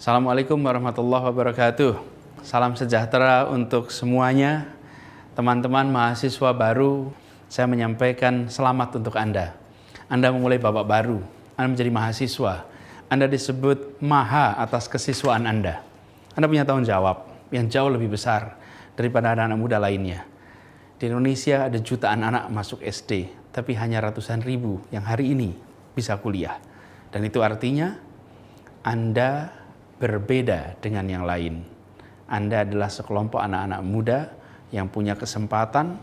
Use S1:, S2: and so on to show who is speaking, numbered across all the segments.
S1: Assalamualaikum warahmatullahi wabarakatuh. Salam sejahtera untuk semuanya. Teman-teman mahasiswa baru, saya menyampaikan selamat untuk Anda. Anda memulai babak baru, Anda menjadi mahasiswa. Anda disebut maha atas kesiswaan Anda. Anda punya tanggung jawab yang jauh lebih besar daripada anak-anak muda lainnya. Di Indonesia ada jutaan anak masuk SD, tapi hanya ratusan ribu yang hari ini bisa kuliah. Dan itu artinya Anda berbeda dengan yang lain. Anda adalah sekelompok anak-anak muda yang punya kesempatan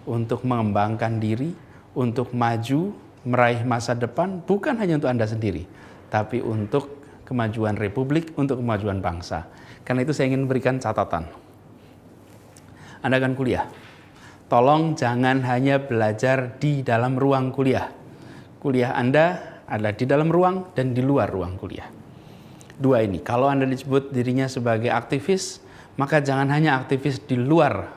S1: untuk mengembangkan diri, untuk maju, meraih masa depan, bukan hanya untuk Anda sendiri, tapi untuk kemajuan Republik, untuk kemajuan bangsa. Karena itu saya ingin berikan catatan. Anda akan kuliah. Tolong jangan hanya belajar di dalam ruang kuliah. Kuliah Anda adalah di dalam ruang dan di luar ruang kuliah. Dua ini, kalau Anda disebut dirinya sebagai aktivis, maka jangan hanya aktivis di luar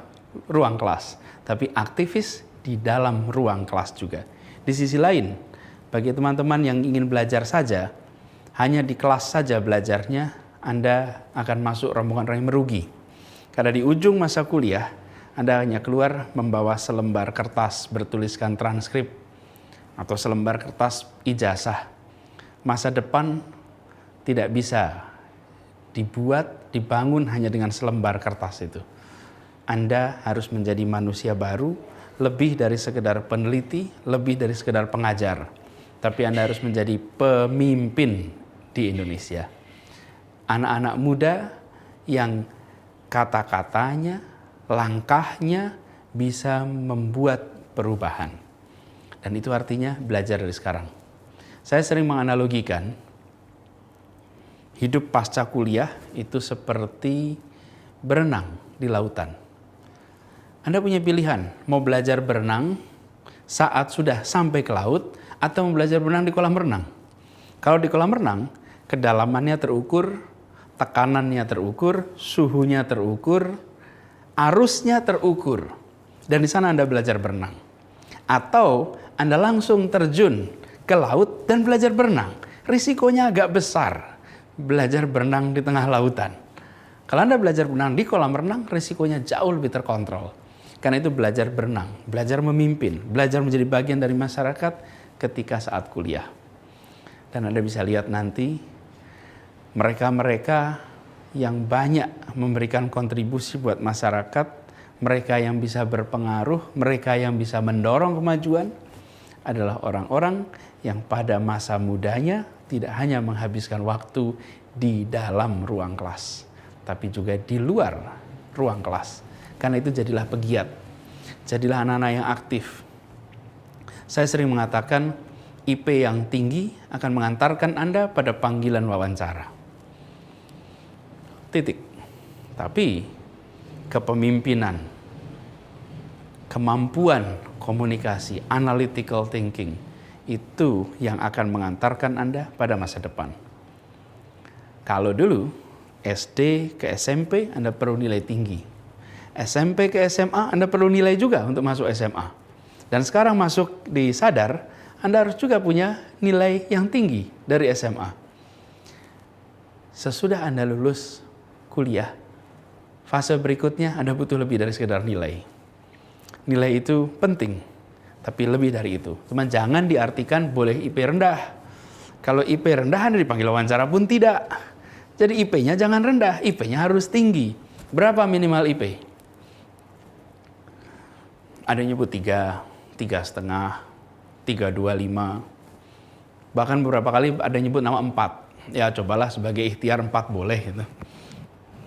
S1: ruang kelas, tapi aktivis di dalam ruang kelas juga. Di sisi lain, bagi teman-teman yang ingin belajar saja, hanya di kelas saja belajarnya, Anda akan masuk rombongan orang yang merugi. Karena di ujung masa kuliah, Anda hanya keluar membawa selembar kertas bertuliskan transkrip atau selembar kertas ijazah. Masa depan tidak bisa dibangun hanya dengan selembar kertas itu. Anda harus menjadi manusia baru, lebih dari sekedar peneliti, lebih dari sekedar pengajar. Tapi Anda harus menjadi pemimpin di Indonesia. Anak-anak muda yang kata-katanya, langkahnya bisa membuat perubahan. Dan itu artinya belajar dari sekarang. Saya sering menganalogikan hidup pasca kuliah itu seperti berenang di lautan. Anda punya pilihan, mau belajar berenang saat sudah sampai ke laut atau mau belajar berenang di kolam renang. Kalau di kolam renang, kedalamannya terukur, tekanannya terukur, suhunya terukur, arusnya terukur. Dan di sana Anda belajar berenang. Atau Anda langsung terjun ke laut dan belajar berenang. Risikonya agak besar. Belajar berenang di tengah lautan. Kalau Anda belajar berenang di kolam renang, risikonya jauh lebih terkontrol. Karena itu belajar berenang, belajar memimpin, belajar menjadi bagian dari masyarakat ketika saat kuliah. Dan Anda bisa lihat nanti, mereka-mereka yang banyak memberikan kontribusi buat masyarakat, mereka yang bisa berpengaruh, mereka yang bisa mendorong kemajuan, adalah orang-orang yang pada masa mudanya tidak hanya menghabiskan waktu di dalam ruang kelas, tapi juga di luar ruang kelas. Karena itu jadilah pegiat, jadilah anak-anak yang aktif. Saya sering mengatakan IP yang tinggi akan mengantarkan Anda pada panggilan wawancara. Titik. Tapi kepemimpinan, kemampuan komunikasi, analytical thinking, itu yang akan mengantarkan Anda pada masa depan. Kalau dulu SD ke SMP Anda perlu nilai tinggi, SMP ke SMA Anda perlu nilai juga untuk masuk SMA. Dan sekarang masuk di Sadar, Anda harus juga punya nilai yang tinggi dari SMA. Sesudah Anda lulus kuliah, fase berikutnya Anda butuh lebih dari sekedar nilai. Nilai itu penting, tapi lebih dari itu. Cuman jangan diartikan boleh IP rendah. Kalau IP rendah Anda dipanggil wawancara pun tidak. Jadi IP-nya jangan rendah, IP-nya harus tinggi. Berapa minimal IP? Ada yang nyebut 3, 3,5, 3,25. Bahkan beberapa kali ada yang nyebut nama 4. Ya cobalah sebagai ikhtiar 4 boleh gitu.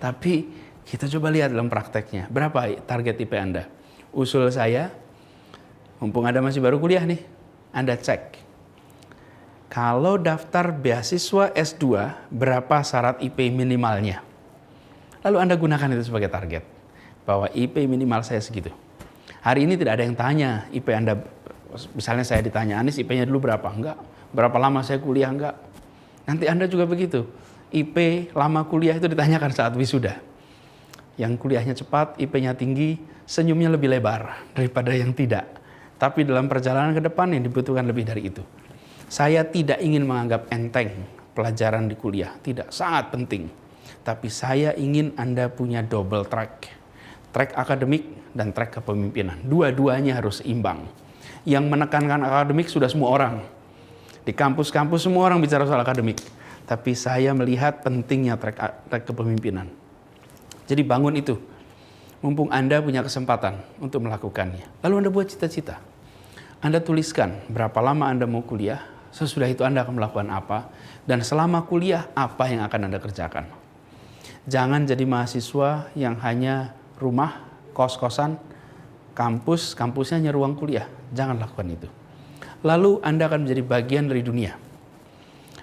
S1: Tapi kita coba lihat dalam prakteknya. Berapa target IP Anda? Usul saya, mumpung Anda masih baru kuliah nih, Anda cek. Kalau daftar beasiswa S2, berapa syarat IP minimalnya? Lalu Anda gunakan itu sebagai target. Bahwa IP minimal saya segitu. Hari ini tidak ada yang tanya IP Anda. Misalnya saya ditanya, Anis IP-nya dulu berapa? Enggak. Berapa lama saya kuliah? Enggak. Nanti Anda juga begitu. IP lama kuliah itu ditanyakan saat wisuda. Yang kuliahnya cepat, IP-nya tinggi, senyumnya lebih lebar daripada yang tidak. Tapi dalam perjalanan ke depan yang dibutuhkan lebih dari itu. Saya tidak ingin menganggap enteng pelajaran di kuliah. Tidak, sangat penting. Tapi saya ingin Anda punya double track. Track akademik dan track kepemimpinan. Dua-duanya harus imbang. Yang menekankan akademik sudah semua orang. Di kampus-kampus semua orang bicara soal akademik. Tapi saya melihat pentingnya track kepemimpinan. Jadi bangun itu. Mumpung Anda punya kesempatan untuk melakukannya. Lalu Anda buat cita-cita. Anda tuliskan berapa lama Anda mau kuliah, sesudah itu Anda akan melakukan apa, dan selama kuliah apa yang akan Anda kerjakan. Jangan jadi mahasiswa yang hanya rumah, kos-kosan, kampusnya hanya ruang kuliah. Jangan lakukan itu. Lalu Anda akan menjadi bagian dari dunia.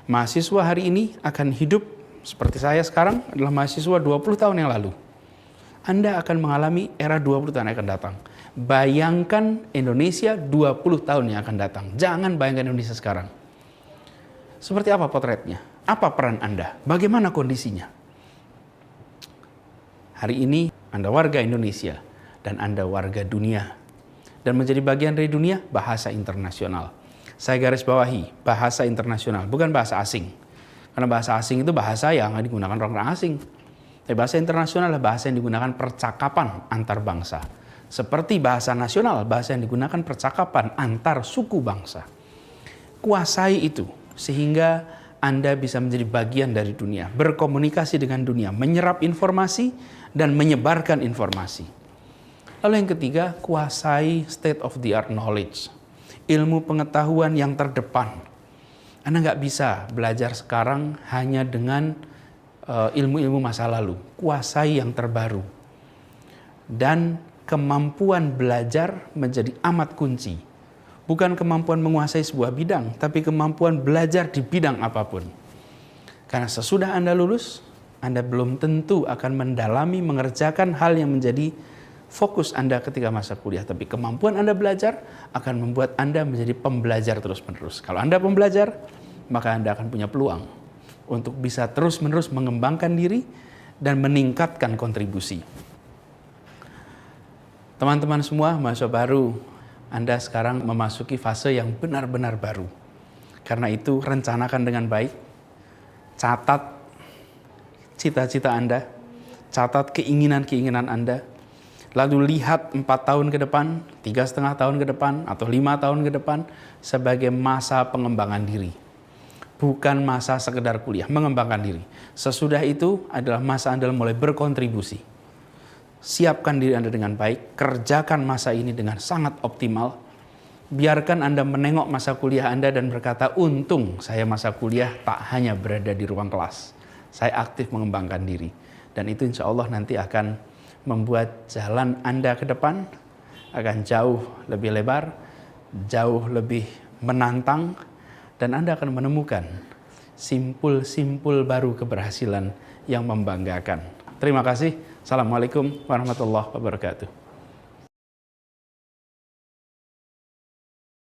S1: Mahasiswa hari ini akan hidup seperti saya sekarang adalah mahasiswa 20 tahun yang lalu. Anda akan mengalami era 20 tahun yang akan datang. Bayangkan Indonesia 20 tahun yang akan datang. Jangan bayangkan Indonesia sekarang. Seperti apa potretnya? Apa peran Anda? Bagaimana kondisinya? Hari ini Anda warga Indonesia dan Anda warga dunia. Dan menjadi bagian dari dunia, bahasa internasional. Saya garis bawahi, bahasa internasional, bukan bahasa asing. Karena bahasa asing itu bahasa yang digunakan orang-orang asing. Tapi bahasa internasional adalah bahasa yang digunakan percakapan antar bangsa. Seperti bahasa nasional, bahasa yang digunakan percakapan antar suku bangsa. Kuasai itu sehingga Anda bisa menjadi bagian dari dunia, berkomunikasi dengan dunia, menyerap informasi dan menyebarkan informasi. Lalu yang ketiga, kuasai state of the art knowledge. Ilmu pengetahuan yang terdepan. Anda nggak bisa belajar sekarang hanya dengan ilmu-ilmu masa lalu. Kuasai yang terbaru. Dan kemampuan belajar menjadi amat kunci. Bukan kemampuan menguasai sebuah bidang, tapi kemampuan belajar di bidang apapun. Karena sesudah Anda lulus, Anda belum tentu akan mendalami, mengerjakan hal yang menjadi fokus Anda ketika masa kuliah. Tapi kemampuan Anda belajar akan membuat Anda menjadi pembelajar terus-menerus. Kalau Anda pembelajar, maka Anda akan punya peluang untuk bisa terus-menerus mengembangkan diri dan meningkatkan kontribusi. Teman-teman semua, mahasiswa baru, Anda sekarang memasuki fase yang benar-benar baru. Karena itu, rencanakan dengan baik, catat cita-cita Anda, catat keinginan-keinginan Anda, lalu lihat 4 tahun ke depan, 3,5 tahun ke depan, atau 5 tahun ke depan sebagai masa pengembangan diri. Bukan masa sekedar kuliah, mengembangkan diri. Sesudah itu adalah masa Anda mulai berkontribusi. Siapkan diri Anda dengan baik, kerjakan masa ini dengan sangat optimal. Biarkan Anda menengok masa kuliah Anda dan berkata, untung saya masa kuliah tak hanya berada di ruang kelas. Saya aktif mengembangkan diri. Dan itu insya Allah nanti akan membuat jalan Anda ke depan akan jauh lebih lebar, jauh lebih menantang, dan Anda akan menemukan simpul-simpul baru keberhasilan yang membanggakan. Terima kasih. Assalamualaikum warahmatullahi wabarakatuh.